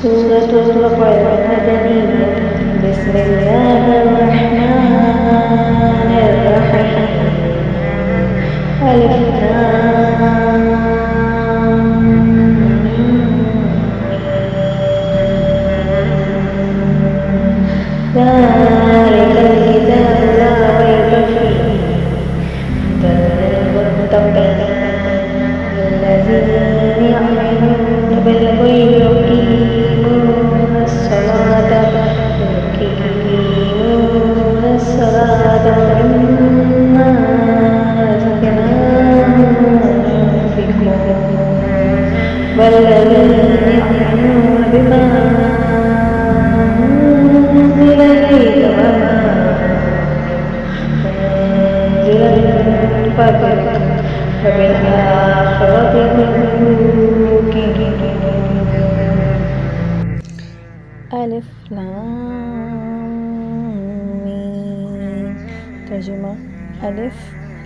سورة القلم مدنية. بسم الله الرحمن الرحيم. ألف لام ذلك الكتاب لا ريب فيه هدى للمتقين الذين يؤمنون بالغيب ويقيمون الصلاة ومما رزقناهم ينفقون والذين يؤمنون بما أنزل إليك وما أنزل من قبلك وبالآخرة هم يوقنون. الف لام میم. ترجمہ: الف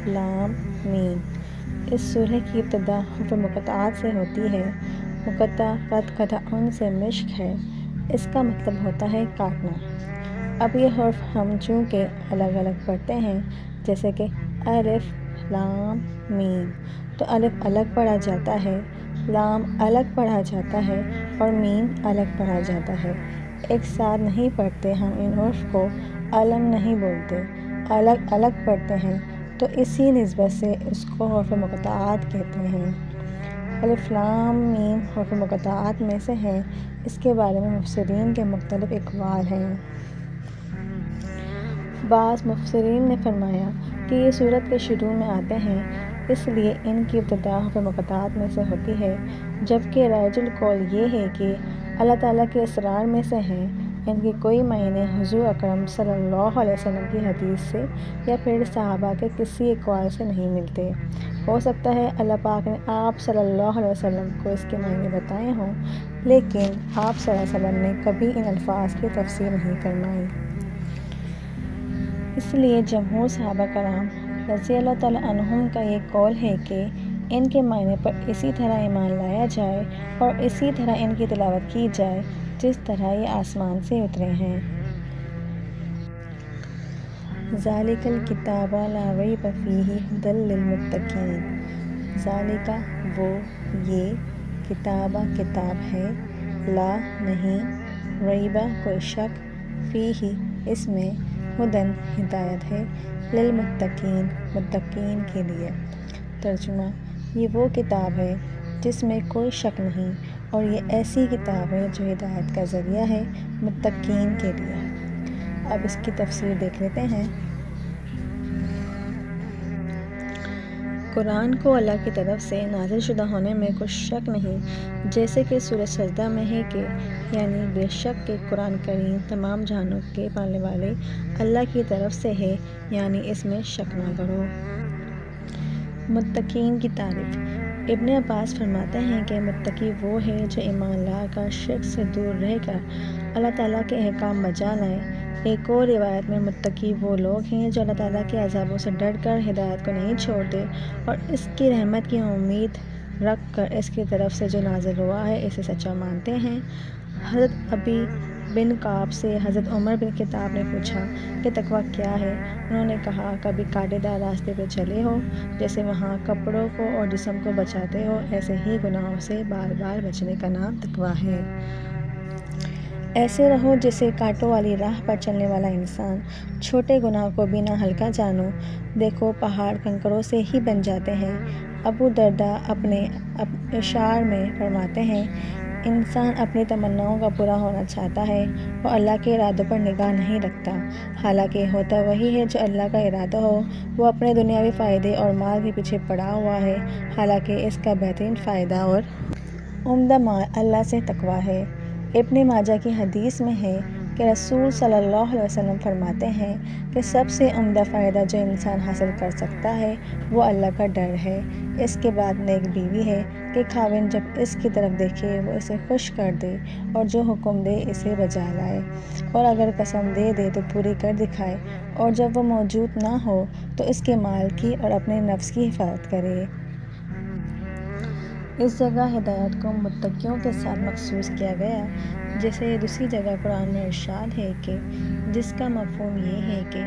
لام میم. اس سورہ کی ابتدا حروف مقطعات سے ہوتی ہے۔ مقطع قد قطعن سے مشق ہے، اس کا مطلب ہوتا ہے کاٹنا۔ اب یہ حرف ہم چونکہ الگ الگ پڑھتے ہیں، جیسے کہ الف لام میم، تو الف الگ پڑھا جاتا ہے، لام الگ پڑھا جاتا ہے اور میم الگ پڑھا جاتا ہے۔ ایک ساتھ نہیں پڑھتے، ہم ان حروف کو الگ نہیں بولتے، الگ الگ پڑھتے ہیں، تو اسی نسبت سے اس کو حروف مقطعات کہتے ہیں۔ الف لام میم حروف مقطعات میں سے ہیں۔ اس کے بارے میں مفسرین کے مختلف اقوال ہیں۔ بعض مفسرین نے فرمایا کہ یہ سورت کے شروع میں آتے ہیں، اس لیے ان کی ابتدا حروف مقطعات میں سے ہوتی ہے، جبکہ رائج القول یہ ہے کہ اللہ تعالیٰ کے اسرار میں سے ہیں۔ ان کے کوئی معنی حضور اکرم صلی اللہ علیہ وسلم کی حدیث سے یا پھر صحابہ کے کسی اقوال سے نہیں ملتے۔ ہو سکتا ہے اللہ پاک نے آپ صلی اللہ علیہ وسلم کو اس کے معنی بتائے ہوں، لیکن آپ صلی اللہ علیہ وسلم نے کبھی ان الفاظ کی تفسیر نہیں فرمائی۔ اس لیے جمہور صحابہ کرام رضی اللہ تعالیٰ عنہم کا یہ قول ہے کہ ان کے معنی پر اسی طرح ایمان لایا جائے اور اسی طرح ان کی تلاوت کی جائے جس طرح یہ آسمان سے اترے ہیں۔ ذالک الکتاب لا ریب فیہ ھدی للمتقین. ذالک وہ، یہ، کتاب ہے، لا نہیں، ریب کوئی شک، فیہ اس میں، ھدی ہدایت ہے، للمتقین متقین کے لیے۔ ترجمہ: یہ وہ کتاب ہے جس میں کوئی شک نہیں، اور یہ ایسی کتاب ہے جو ہدایت کا ذریعہ ہے متقین کے لیے۔ اب اس کی تفسیر دیکھ لیتے ہیں۔ قرآن کو اللہ کی طرف سے نازل شدہ ہونے میں کچھ شک نہیں، جیسے کہ سورہ سجدہ میں ہے کہ یعنی بے شک کہ قرآن کریم تمام جہانوں کے پالنے والے اللہ کی طرف سے ہے، یعنی اس میں شک نہ کرو۔ متقین کی تعریف۔ ابن عباس فرماتے ہیں کہ متقی وہ ہے جو ایمان لا کر شرک سے دور رہ کر اللہ تعالیٰ کے احکام بجا لائے۔ ایک اور روایت میں متقی وہ لوگ ہیں جو اللہ تعالیٰ کے عذابوں سے ڈر کر ہدایت کو نہیں چھوڑتے اور اس کی رحمت کی امید رکھ کر اس کی طرف سے جو نازل ہوا ہے اسے سچا مانتے ہیں۔ حضرت ابی بن کعب سے حضرت عمر بن خطاب نے پوچھا کہ تقویٰ کیا ہے؟ انہوں نے کہا، کبھی کانٹے دار راستے پہ چلے ہو، جیسے وہاں کپڑوں کو اور جسم کو بچاتے ہو، ایسے ہی گناہوں سے بار بار بچنے کا نام تقویٰ ہے۔ ایسے رہو جیسے کانٹوں والی راہ پر چلنے والا انسان۔ چھوٹے گناہ کو بھی نہ ہلکا جانو، دیکھو پہاڑ کنکروں سے ہی بن جاتے ہیں۔ ابو درداء اپنے اشعار میں فرماتے ہیں، انسان اپنی تمناؤں کا پورا ہونا چاہتا ہے، وہ اللہ کے ارادوں پر نگاہ نہیں رکھتا، حالانکہ ہوتا وہی ہے جو اللہ کا ارادہ ہو۔ وہ اپنے دنیاوی فائدے اور مال کے پیچھے پڑا ہوا ہے، حالانکہ اس کا بہترین فائدہ اور عمدہ مال اللہ سے تقویٰ ہے۔ ابن ماجہ کی حدیث میں ہے کہ رسول صلی اللہ علیہ وسلم فرماتے ہیں کہ سب سے عمدہ فائدہ جو انسان حاصل کر سکتا ہے وہ اللہ کا ڈر ہے۔ اس کے بعد نیک بیوی ہے کہ خاوند جب اس کی طرف دیکھے وہ اسے خوش کر دے اور جو حکم دے اسے بجا لائے، اور اگر قسم دے دے تو پوری کر دکھائے، اور جب وہ موجود نہ ہو تو اس کے مال کی اور اپنے نفس کی حفاظت کرے۔ اس جگہ ہدایت کو متقیوں کے ساتھ مخصوص کیا گیا، جیسے دوسری جگہ قرآن میں ارشاد ہے کہ جس کا مفہوم یہ ہے کہ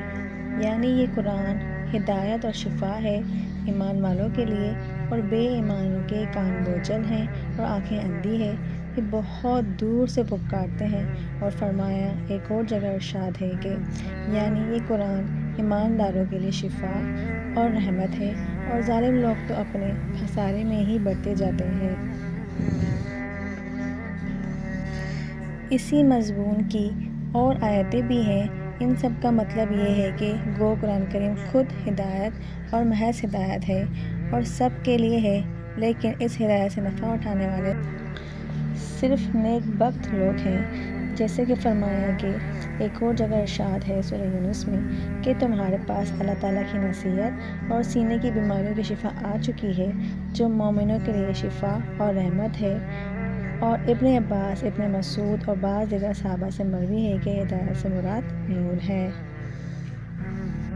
یعنی یہ قرآن ہدایت اور شفا ہے ایمان والوں کے لیے، اور بے ایمانوں کے کان بوجھل ہیں اور آنکھیں اندھی ہے، یہ بہت دور سے پکارتے ہیں۔ اور فرمایا ایک اور جگہ ارشاد ہے کہ یعنی یہ قرآن ایمانداروں کے لیے شفا اور رحمت ہے، اور ظالم لوگ تو اپنے خسارے میں ہی بڑھتے جاتے ہیں۔ اسی مضمون کی اور آیتیں بھی ہیں۔ ان سب کا مطلب یہ ہے کہ گو قرآن کریم خود ہدایت اور محض ہدایت ہے اور سب کے لیے ہے، لیکن اس ہدایت سے نفع اٹھانے والے صرف نیک بخت لوگ ہیں۔ جیسے کہ فرمایا کہ ایک اور جگہ ارشاد ہے سورہ یونس میں کہ تمہارے پاس اللہ تعالیٰ کی نصیحت اور سینے کی بیماریوں کی شفا آ چکی ہے، جو مومنوں کے لیے شفا اور رحمت ہے۔ اور ابن عباس، ابن مسعود اور بعض دیگر صحابہ سے مروی ہے کہ ہدایت سے مراد نور ہے۔